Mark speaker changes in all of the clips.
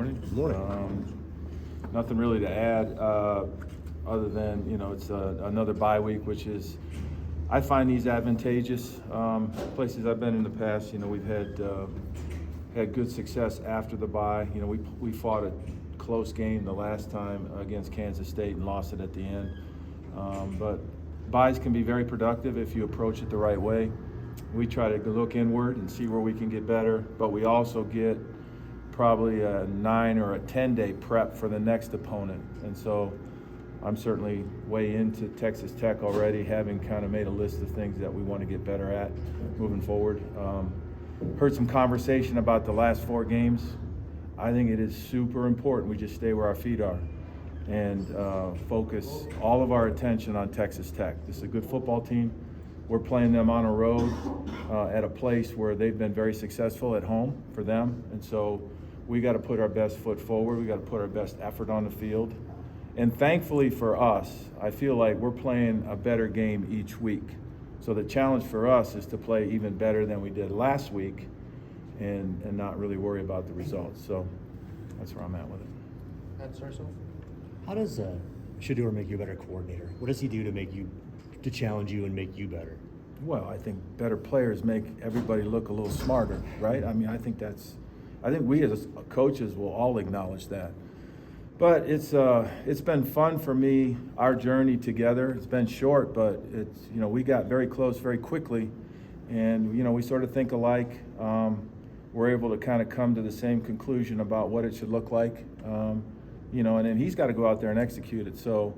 Speaker 1: morning.
Speaker 2: Good morning.
Speaker 1: Nothing really to add other than, it's another bye week, which is, I find these advantageous. Places I've been in the past, we've had good success after the bye. We fought a close game the last time against Kansas State and lost it at the end. But byes can be very productive if you approach it the right way. We try to look inward and see where we can get better, but we also get probably a 9 or a 10-day prep for the next opponent. And so I'm certainly way into Texas Tech already, having kind of made a list of things that we want to get better at moving forward. Heard some conversation about the last 4 games. I think it is super important we just stay where our feet are and focus all of our attention on Texas Tech. This is a good football team. We're playing them on a road at a place where they've been very successful at home for them. And so we got to put our best foot forward. We got to put our best effort on the field. And thankfully for us, I feel like we're playing a better game each week. So the challenge for us is to play even better than we did last week and not really worry about the results. So that's where I'm at with it.
Speaker 3: Ed Sarso?
Speaker 2: How does Shedeur make you a better coordinator? What does he do to challenge you and make you better?
Speaker 1: Well, I think better players make everybody look a little smarter, right? I mean, I think we as coaches will all acknowledge that. But it's been fun for me, our journey together. It's been short, but we got very close very quickly, and we sort of think alike. We're able to kind of come to the same conclusion about what it should look like, and then he's got to go out there and execute it. So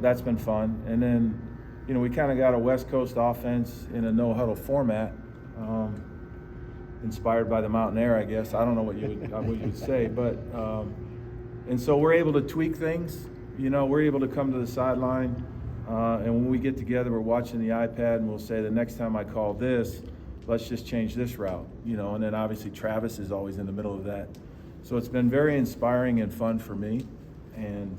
Speaker 1: that's been fun. And then we kind of got a West Coast offense in a no-huddle format, inspired by the mountain air, I guess. I don't know what you would say, but and so we're able to tweak things. We're able to come to the sideline, and when we get together, we're watching the iPad, and we'll say, the next time I call this, let's just change this route. And then obviously Travis is always in the middle of that. So it's been very inspiring and fun for me, and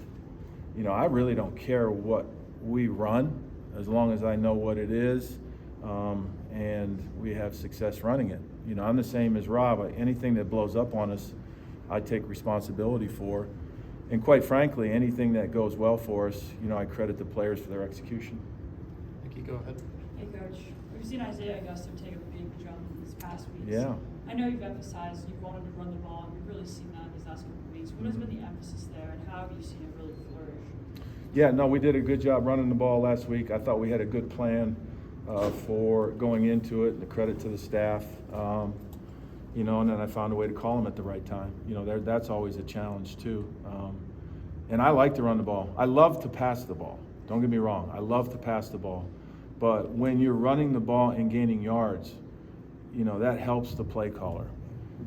Speaker 1: I really don't care what we run, as long as I know what it is, and we have success running it. I'm the same as Rob. Anything that blows up on us, I take responsibility for. And quite frankly, anything that goes well for us, I credit the players for their execution.
Speaker 3: Nikki, go ahead.
Speaker 4: Hey, Coach. We've seen Isaiah Augusto take a big jump these past weeks.
Speaker 1: Yeah.
Speaker 4: I know you've emphasized you wanted to run the ball, and we've really seen that these last couple of weeks. What has been the emphasis there, and how have you seen it really flourish?
Speaker 1: Yeah, no, we did a good job running the ball last week. I thought we had a good plan for going into it, and the credit to the staff. And then I found a way to call them at the right time. That's always a challenge too. And I like to run the ball. I love to pass the ball. Don't get me wrong. I love to pass the ball. But when you're running the ball and gaining yards, that helps the play caller.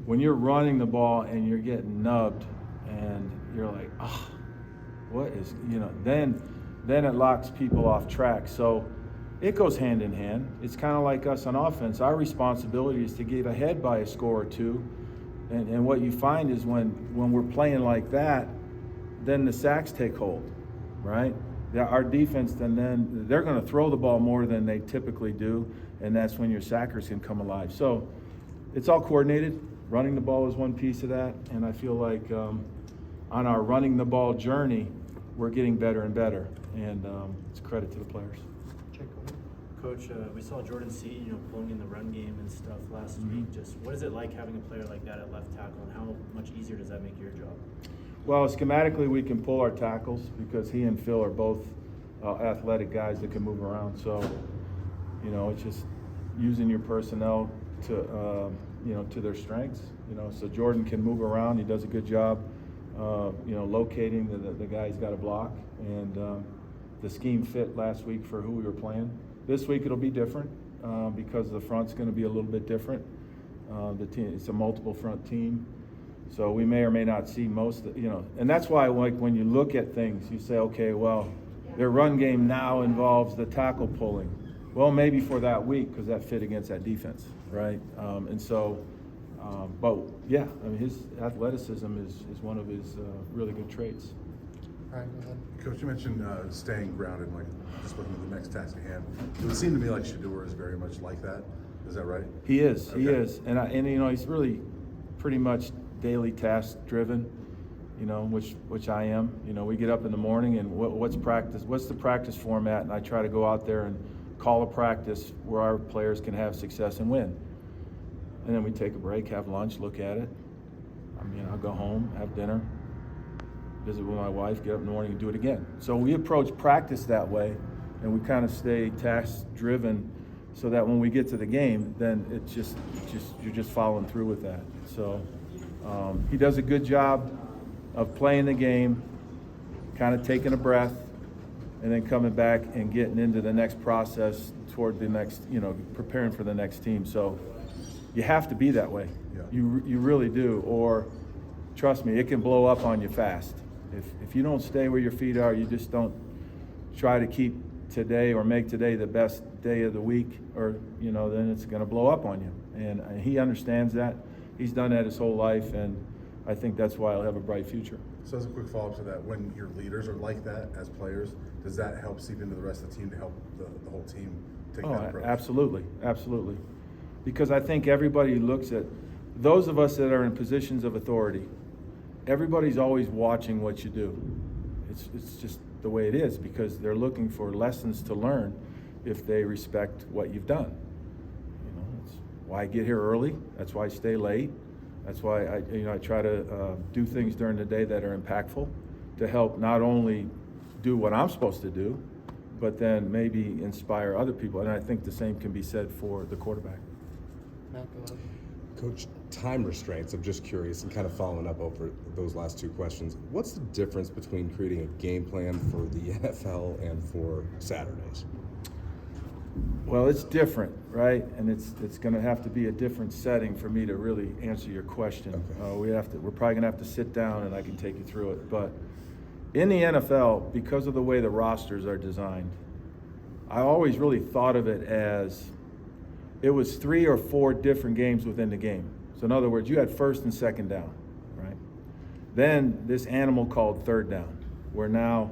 Speaker 1: When you're running the ball and you're getting nubbed and you're like, what is, then it locks people off track. So it goes hand in hand. It's kind of like us on offense. Our responsibility is to get ahead by a score or two. And what you find is when we're playing like that, then the sacks take hold, right? Our defense, then they're going to throw the ball more than they typically do, and that's when your sackers can come alive. So it's all coordinated. Running the ball is one piece of that, and I feel like on our running the ball journey, we're getting better and better, and it's a credit to the players.
Speaker 3: Check, go ahead.
Speaker 5: Coach, we saw Jordan CU, pulling in the run game and stuff last week. Just what is it like having a player like that at left tackle, and how much easier does that make your job?
Speaker 1: Well, schematically, we can pull our tackles because he and Phil are both athletic guys that can move around. So, it's just using your personnel to, to their strengths. So Jordan can move around. He does a good job, locating the guy he's got to block. And the scheme fit last week for who we were playing. This week it'll be different because the front's going to be a little bit different. The team, it's a multiple front team. So we may or may not see most, and that's why when you look at things, you say, okay, well, their run game now involves the tackle pulling. Well, maybe for that week because that fit against that defense, right? But yeah, I mean, his athleticism is one of his really good traits.
Speaker 3: All right, go ahead.
Speaker 6: Coach, you mentioned staying grounded, like just looking at the next task at hand. It would seem to me like Shedeur is very much like that. Is that right?
Speaker 1: He is.
Speaker 6: Okay.
Speaker 1: He is, and he's really pretty much daily task driven, you know, which I am. You know, we get up in the morning and what's the practice format, and I try to go out there and call a practice where our players can have success and win. And then we take a break, have lunch, look at it. I mean, I'll go home, have dinner, visit with my wife, get up in the morning and do it again. So we approach practice that way, and we kind of stay task driven so that when we get to the game, then it's just you're just following through with that. So he does a good job of playing the game, kind of taking a breath, and then coming back and getting into the next process toward the next, you know, preparing for the next team. So you have to be that way.
Speaker 6: Yeah.
Speaker 1: You really do, or trust me, it can blow up on you fast. If you don't stay where your feet are, you just don't try to keep today or make today the best day of the week, or, you know, then it's going to blow up on you. And he understands that. He's done that his whole life, and I think that's why he'll have a bright future.
Speaker 6: So as a quick follow-up to that, when your leaders are like that as players, does that help seep into the rest of the team to help the whole team take that approach?
Speaker 1: Absolutely, absolutely. Because I think everybody looks at, those of us that are in positions of authority, everybody's always watching what you do. It's just the way it is, because they're looking for lessons to learn if they respect what you've done. You know, that's why I get here early. That's why I stay late. That's why I try to do things during the day that are impactful to help not only do what I'm supposed to do, but then maybe inspire other people. And I think the same can be said for the quarterback.
Speaker 3: Matt, go ahead.
Speaker 7: Coach, time restraints, I'm just curious, and kind of following up over those last two questions. What's the difference between creating a game plan for the NFL and for Saturdays?
Speaker 1: Well, it's different, right? And it's going to have to be a different setting for me to really answer your question.
Speaker 7: Okay.
Speaker 1: We're probably going to have to sit down and I can take you through it. But in the NFL, because of the way the rosters are designed, I always really thought of it as it was 3 or 4 different games within the game. So in other words, you had first and second down, right? Then this animal called third down, where now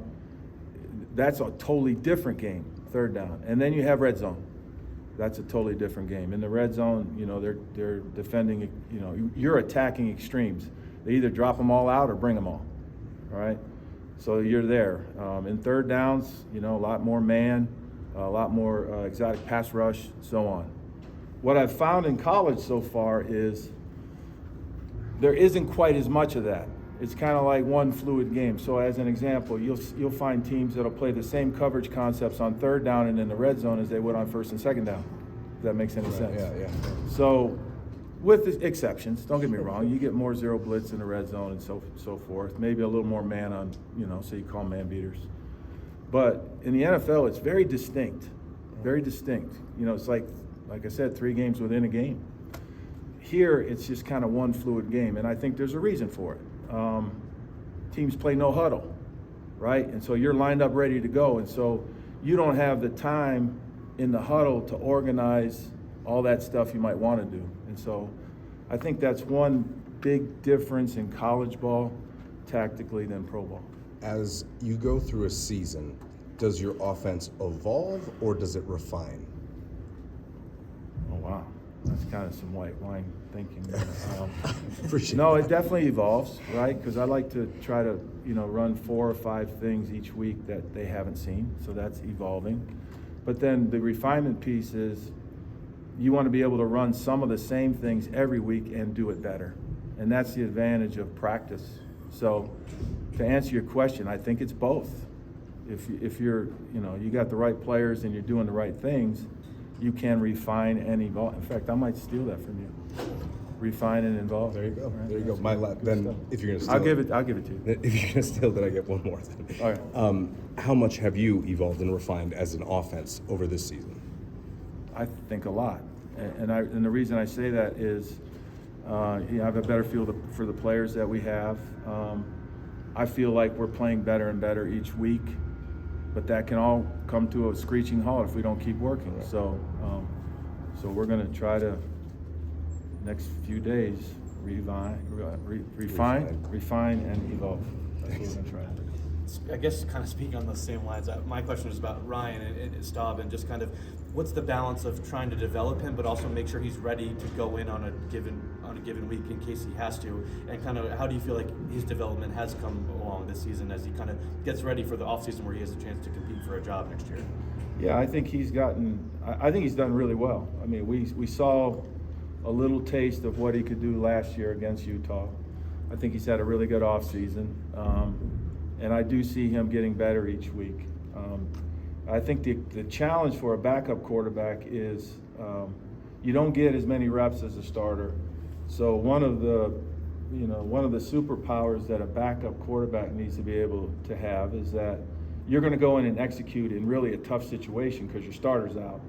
Speaker 1: that's a totally different game, third down. And then you have red zone. That's a totally different game. In the red zone, you know, they're defending, you know, you're attacking extremes. They either drop them all out or bring them all right? So you're there. In third downs, you know, a lot more man, a lot more exotic pass rush, so on. What I've found in college so far is there isn't quite as much of that. It's kind of like one fluid game. So as an example, you'll find teams that'll play the same coverage concepts on third down and in the red zone as they would on first and second down, if that makes any sense.
Speaker 7: Yeah.
Speaker 1: So with the exceptions, don't get me wrong, you get more zero blitz in the red zone and so forth, maybe a little more man on, you know, so you call man beaters. But in the NFL, it's very distinct, very distinct. You know, it's like I said, 3 games within a game. Here, it's just kind of one fluid game, and I think there's a reason for it. Teams play no huddle, right? And so you're lined up ready to go, and so you don't have the time in the huddle to organize all that stuff you might want to do. And so I think that's one big difference in college ball tactically than pro ball.
Speaker 7: As you go through a season, does your offense evolve or does it refine?
Speaker 1: Oh, wow. That's kind of some white wine thinking.
Speaker 7: Appreciate
Speaker 1: No,
Speaker 7: that.
Speaker 1: it definitely evolves, right? Because I like to try to, you know, run 4 or 5 things each week that they haven't seen. So that's evolving. But then the refinement piece is you want to be able to run some of the same things every week and do it better. And that's the advantage of practice. So to answer your question, I think it's both. If you're, you know, you got the right players and you're doing the right things, you can refine and evolve. In fact, I might steal that from you. Refine and evolve.
Speaker 7: There you go.
Speaker 1: Right?
Speaker 7: There you go.
Speaker 1: That's good
Speaker 7: Then,
Speaker 1: stuff.
Speaker 7: if you're gonna steal
Speaker 1: I'll give it to you.
Speaker 7: If you're gonna steal, then I get one more. Then.
Speaker 1: All right.
Speaker 7: How much have you evolved and refined as an offense over this season?
Speaker 1: I think a lot, and the reason I say that is, I have a better feel for the players that we have. I feel like we're playing better and better each week, but that can all come to a screeching halt if we don't keep working.
Speaker 7: Right.
Speaker 1: So we're going to try to next few days refine, and evolve. That's what we're going to try to do.
Speaker 8: I guess kind of speaking on those same lines, my question was about Ryan and Staub, and just kind of what's the balance of trying to develop him but also make sure he's ready to go in on a given on a given week in case he has to? And kind of how do you feel like his development has come along this season as he kind of gets ready for the offseason where he has a chance to compete for a job next year?
Speaker 1: Yeah, I think he's done really well. I mean, we saw a little taste of what he could do last year against Utah. I think he's had a really good offseason, and I do see him getting better each week. I think the challenge for a backup quarterback is you don't get as many reps as a starter. So one of the superpowers that a backup quarterback needs to be able to have is that you're going to go in and execute in really a tough situation because your starter's out,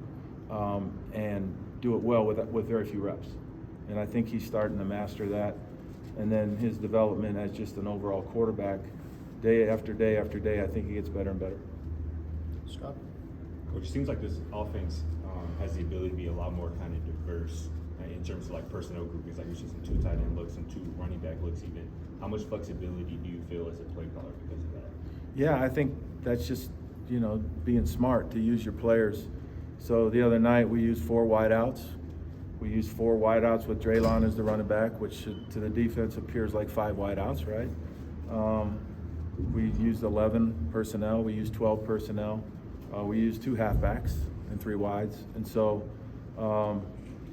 Speaker 1: and do it well with very few reps. And I think he's starting to master that. And then his development as just an overall quarterback, day after day after day, I think he gets better and better.
Speaker 3: Scott?
Speaker 9: Coach, it seems like this offense has the ability to be a lot more kind of diverse in terms of like personnel groupings. Like we see some 2 tight end looks, some 2 running back looks even. How much flexibility do you feel as a play caller because of that?
Speaker 1: Yeah, I think that's just, being smart to use your players. So the other night we used 4 wideouts. We used 4 wideouts with Draylon as the running back, which to the defense appears like 5 wideouts, right? We used 11 personnel. We used 12 personnel. We used 2 halfbacks and 3 wides. And so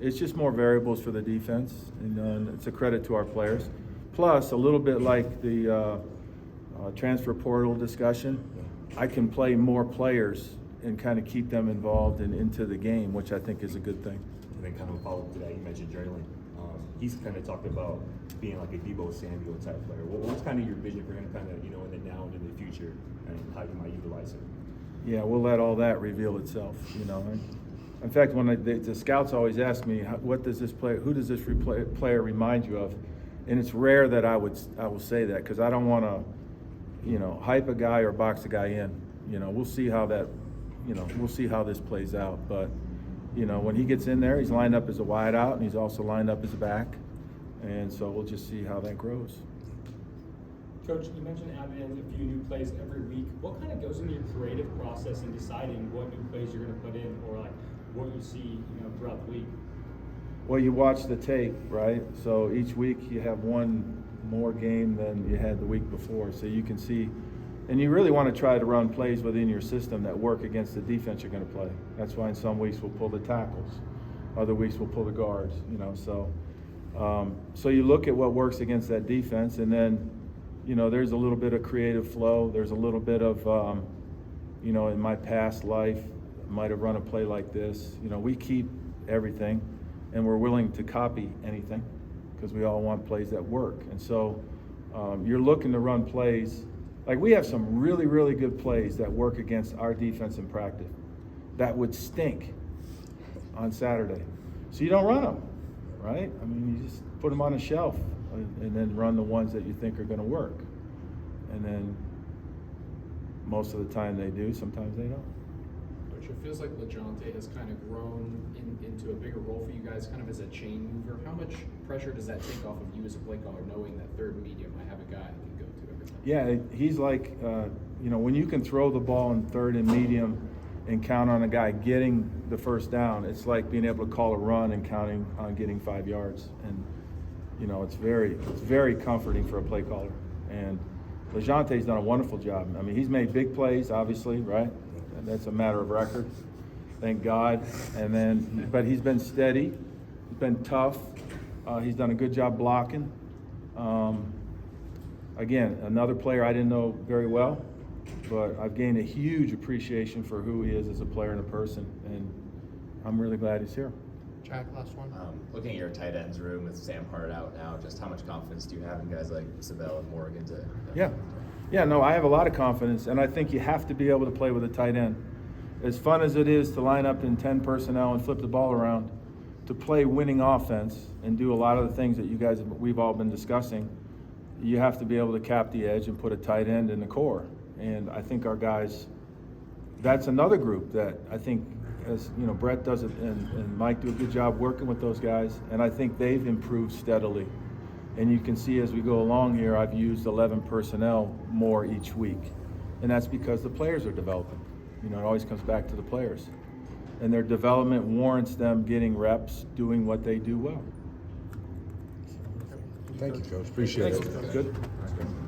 Speaker 1: it's just more variables for the defense, and it's a credit to our players. Plus, a little bit like the transfer portal discussion, I can play more players and kind of keep them involved and into the game, which I think is a good thing.
Speaker 9: And then kind of a follow-up to that, you mentioned Draylon. He's kind of talked about being like a Debo Samuel type player. What's kind of your vision for him kind of, in the now and in the future, and how you might utilize him?
Speaker 1: Yeah, we'll let all that reveal itself, In fact, when the scouts always ask me, who does this player remind you of? And it's rare that I will say that, because I don't want to, hype a guy or box a guy in. We'll see how this plays out. But, when he gets in there, he's lined up as a wide out, and he's also lined up as a back. And so we'll just see how that grows.
Speaker 10: Coach, you mentioned adding a few new plays every week. What kind of goes into your creative process in deciding what new plays you're going to put in, or like what you see, throughout the week?
Speaker 1: Well, you watch the tape, right? So each week you have one more game than you had the week before, so you can see. And you really want to try to run plays within your system that work against the defense you're going to play. That's why in some weeks we'll pull the tackles, other weeks we'll pull the guards. So you look at what works against that defense, and then there's a little bit of creative flow. There's a little bit of in my past life, I might have run a play like this. We keep everything, and we're willing to copy anything because we all want plays that work. And so you're looking to run plays. Like, we have some really, really good plays that work against our defense in practice that would stink on Saturday. So you don't run them, right? I mean, you just put them on a shelf and then run the ones that you think are going to work. And then most of the time they do, sometimes they don't.
Speaker 3: Coach, it feels like LeJohntay has kind of grown into a bigger role for you guys, kind of as a chain mover. How much pressure does that take off of you as a play caller, knowing that third and medium might have a guy that can go to everything?
Speaker 1: Yeah, he's like, when you can throw the ball in third and medium and count on a guy getting the first down, it's like being able to call a run and counting on getting 5 yards. And, it's very comforting for a play caller. And LeJohntay's done a wonderful job. I mean, he's made big plays, obviously, right? And that's a matter of record, thank God. But he's been steady, he's been tough, he's done a good job blocking. Again, another player I didn't know very well, but I've gained a huge appreciation for who he is as a player and a person, and I'm really glad he's here.
Speaker 3: Jack, last one.
Speaker 11: Looking at your tight ends room with Sam Hart out now, just how much confidence do you have in guys like Isabel and Morgan to?
Speaker 1: Yeah, no, I have a lot of confidence, and I think you have to be able to play with a tight end. As fun as it is to line up in 10 personnel and flip the ball around, to play winning offense and do a lot of the things that we've all been discussing, you have to be able to cap the edge and put a tight end in the core. And I think our guys, that's another group that I think, as Brett does it and Mike do a good job working with those guys, and I think they've improved steadily. And you can see as we go along here, I've used 11 personnel more each week. And that's because the players are developing. It always comes back to the players. And their development warrants them getting reps, doing what they do well.
Speaker 7: Thank you, Coach. Appreciate it.
Speaker 1: Good? All right, good.